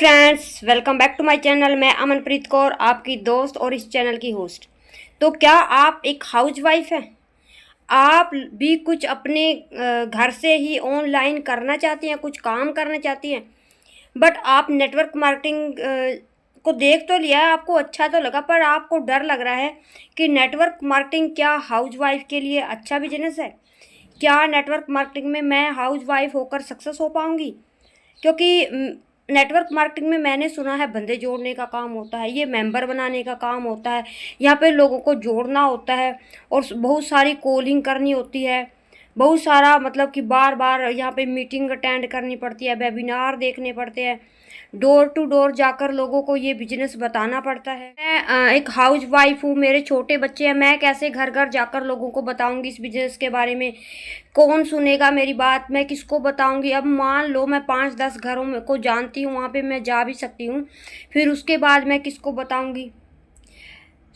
Friends, welcome back to my channel. मैं अमनप्रीत कौर, आपकी दोस्त और इस चैनल की होस्ट। तो क्या आप एक हाउसवाइफ हैं? आप भी कुछ अपने घर से ही ऑनलाइन करना चाहती हैं, कुछ काम करना चाहती हैं, बट आप नेटवर्क मार्केटिंग को देख तो लिया है, आपको अच्छा तो लगा, पर आपको डर लग रहा है कि नेटवर्क मार्केटिंग क्या हाउसवाइफ के लिए अच्छा बिजनेस है? क्या नेटवर्क मार्केटिंग में मैं हाउसवाइफ होकर सक्सेस हो पाऊँगी? क्योंकि नेटवर्क मार्केटिंग में मैंने सुना है बंदे जोड़ने का काम होता है, ये मेंबर बनाने का काम होता है, यहाँ पे लोगों को जोड़ना होता है और बहुत सारी कॉलिंग करनी होती है, बहुत सारा मतलब कि बार बार यहाँ पे मीटिंग अटेंड करनी पड़ती है, वेबिनार देखने पड़ते हैं, डोर टू डोर जाकर लोगों को ये बिजनेस बताना पड़ता है। मैं एक हाउस वाइफ हूँ, मेरे छोटे बच्चे हैं, मैं कैसे घर घर जाकर लोगों को बताऊंगी इस बिजनेस के बारे में? कौन सुनेगा मेरी बात? मैं किसको बताऊंगी? अब मान लो मैं 5-10 घरों में को जानती हूँ, वहाँ पे मैं जा भी सकती हूँ, फिर उसके बाद मैं किसको बताऊंगी?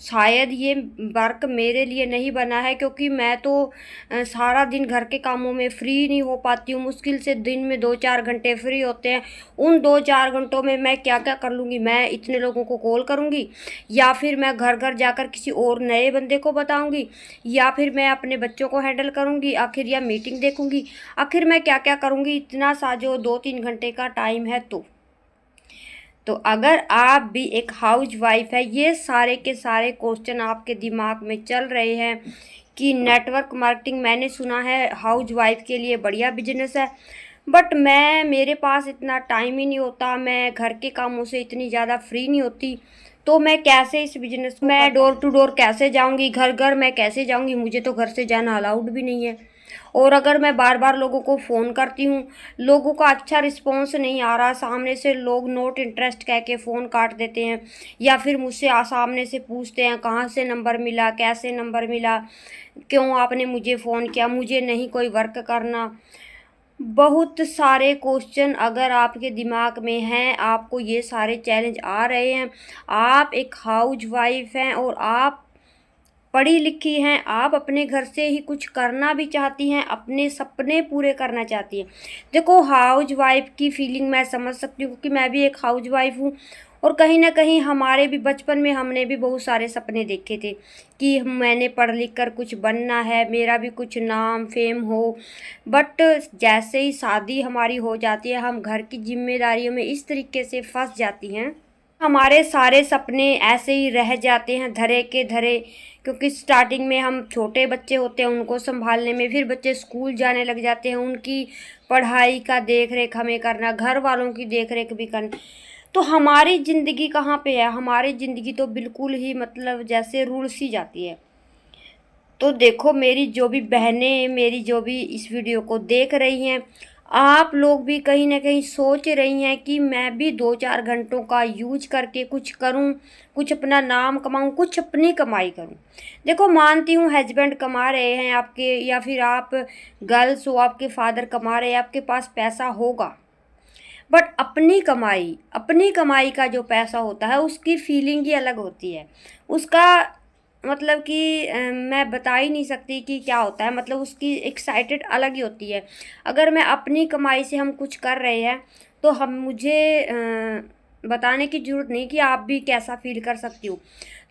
शायद ये वर्क मेरे लिए नहीं बना है, क्योंकि मैं तो सारा दिन घर के कामों में फ्री नहीं हो पाती हूँ। मुश्किल से दिन में 2-4 घंटे फ्री होते हैं। उन 2-4 घंटों में मैं क्या क्या कर लूँगी? मैं इतने लोगों को कॉल करूँगी, या फिर मैं घर घर जाकर किसी और नए बंदे को बताऊँगी, या फिर मैं अपने बच्चों को हैंडल करूँगी, आखिर या मीटिंग देखूँगी, आखिर मैं क्या क्या करूँगी? इतना सा जो 2-3 घंटे का टाइम है। तो अगर आप भी एक हाउस वाइफ है, ये सारे के सारे क्वेश्चन आपके दिमाग में चल रहे हैं कि नेटवर्क मार्केटिंग मैंने सुना है हाउस वाइफ के लिए बढ़िया बिजनेस है, बट मेरे पास इतना टाइम ही नहीं होता, मैं घर के कामों से इतनी ज़्यादा फ्री नहीं होती, तो मैं कैसे इस बिजनेस को मैं डोर टू डोर कैसे जाऊंगी, घर घर मैं कैसे जाऊंगी? मुझे तो घर से जाना अलाउड भी नहीं है। और अगर मैं बार बार लोगों को फ़ोन करती हूँ, लोगों का अच्छा रिस्पॉन्स नहीं आ रहा, सामने से लोग नॉट इंटरेस्ट कह के फ़ोन काट देते हैं, या फिर मुझसे सामने से पूछते हैं कहाँ से नंबर मिला, कैसे नंबर मिला, क्यों आपने मुझे फ़ोन किया, मुझे नहीं कोई वर्क करना। बहुत सारे क्वेश्चन अगर आपके दिमाग में हैं, आपको ये सारे चैलेंज आ रहे हैं, आप एक हाउस वाइफ हैं और आप पढ़ी लिखी हैं, आप अपने घर से ही कुछ करना भी चाहती हैं, अपने सपने पूरे करना चाहती हैं। देखो, हाउस वाइफ की फीलिंग मैं समझ सकती हूँ, क्योंकि मैं भी एक हाउस वाइफ हूँ, और कहीं ना कहीं हमारे भी बचपन में हमने भी बहुत सारे सपने देखे थे कि मैंने पढ़ लिख कर कुछ बनना है, मेरा भी कुछ नाम फेम हो। बट जैसे ही शादी हमारी हो जाती है, हम घर की जिम्मेदारियों में इस तरीके से फंस जाती हैं, हमारे सारे सपने ऐसे ही रह जाते हैं धरे के धरे। क्योंकि स्टार्टिंग में हम छोटे बच्चे होते हैं, उनको संभालने में, फिर बच्चे स्कूल जाने लग जाते हैं, उनकी पढ़ाई का देख रेख हमें करना, घर वालों की देख रेख भी करना, तो हमारी ज़िंदगी कहाँ पे है? हमारी ज़िंदगी तो बिल्कुल ही मतलब जैसे रूल सी जाती है। तो देखो, मेरी जो भी बहनें मेरी जो भी इस वीडियो को देख रही हैं, आप लोग भी कहीं ना कहीं सोच रही हैं कि मैं भी 2-4 घंटों का यूज करके कुछ करूं, कुछ अपना नाम कमाऊं, कुछ अपनी कमाई करूं। देखो, मानती हूँ हस्बैंड कमा रहे हैं आपके, या फिर आप गर्ल्स हो, आपके फादर कमा रहे हैं, आपके पास पैसा होगा, बट अपनी कमाई का जो पैसा होता है उसकी फीलिंग ही अलग होती है। उसका मतलब कि मैं बता ही नहीं सकती कि क्या होता है, मतलब उसकी एक्साइटेड अलग ही होती है। अगर मैं अपनी कमाई से हम कुछ कर रहे हैं, तो हम मुझे बताने की ज़रूरत नहीं कि आप भी कैसा फील कर सकती हो।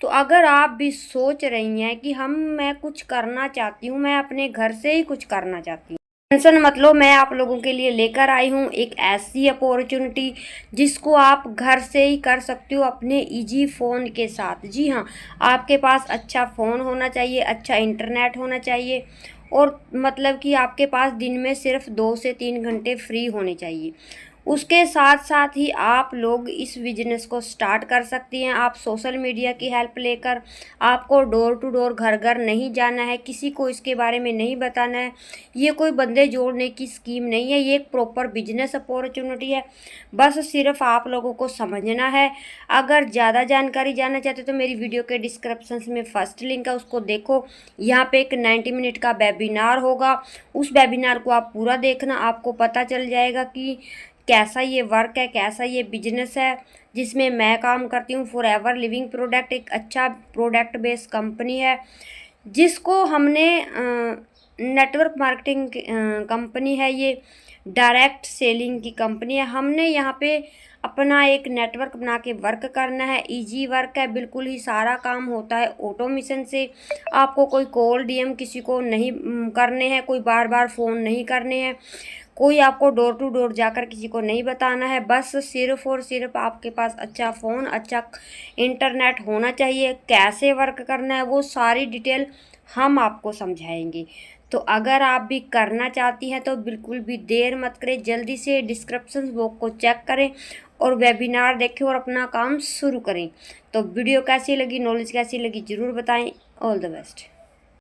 तो अगर आप भी सोच रही हैं कि मैं कुछ करना चाहती हूँ, मैं अपने घर से ही कुछ करना चाहती हूँ, टेंशन मत लो, मैं आप लोगों के लिए लेकर आई हूँ एक ऐसी अपॉर्चुनिटी जिसको आप घर से ही कर सकते हो अपने इजी फ़ोन के साथ। जी हाँ, आपके पास अच्छा फ़ोन होना चाहिए, अच्छा इंटरनेट होना चाहिए, और मतलब कि आपके पास दिन में सिर्फ 2 से 3 घंटे फ्री होने चाहिए। उसके साथ साथ ही आप लोग इस बिजनेस को स्टार्ट कर सकती हैं। आप सोशल मीडिया की हेल्प लेकर, आपको डोर टू डोर घर घर नहीं जाना है, किसी को इसके बारे में नहीं बताना है, ये कोई बंदे जोड़ने की स्कीम नहीं है, ये एक प्रॉपर बिजनेस अपॉर्चुनिटी है। बस सिर्फ आप लोगों को समझना है। अगर ज़्यादा जानकारी जानना चाहते हो तो मेरी वीडियो के डिस्क्रिप्शन में फर्स्ट लिंक है, उसको देखो। यहाँ पे एक 90 मिनट का वेबिनार होगा, उस वेबिनार को आप पूरा देखना, आपको पता चल जाएगा कि कैसा ये वर्क है, कैसा ये बिजनेस है जिसमें मैं काम करती हूँ। फॉरएवर लिविंग प्रोडक्ट एक अच्छा प्रोडक्ट बेस्ड कंपनी है, जिसको हमने नेटवर्क मार्केटिंग कंपनी है, ये डायरेक्ट सेलिंग की कंपनी है। हमने यहाँ पे अपना एक नेटवर्क बना के वर्क करना है। इजी वर्क है, बिल्कुल ही सारा काम होता है ऑटोमेशन से। आपको कोई कॉल डीएम किसी को नहीं करने हैं, कोई बार बार फ़ोन नहीं करने हैं, कोई आपको डोर टू डोर जाकर किसी को नहीं बताना है। बस सिर्फ़ और सिर्फ आपके पास अच्छा फ़ोन, अच्छा इंटरनेट होना चाहिए। कैसे वर्क करना है वो सारी डिटेल हम आपको समझाएंगे। तो अगर आप भी करना चाहती हैं तो बिल्कुल भी देर मत करें, जल्दी से डिस्क्रिप्शन बॉक्स को चेक करें और वेबिनार देखें और अपना काम शुरू करें। तो वीडियो कैसी लगी, नॉलेज कैसी लगी, ज़रूर बताएं। All the best.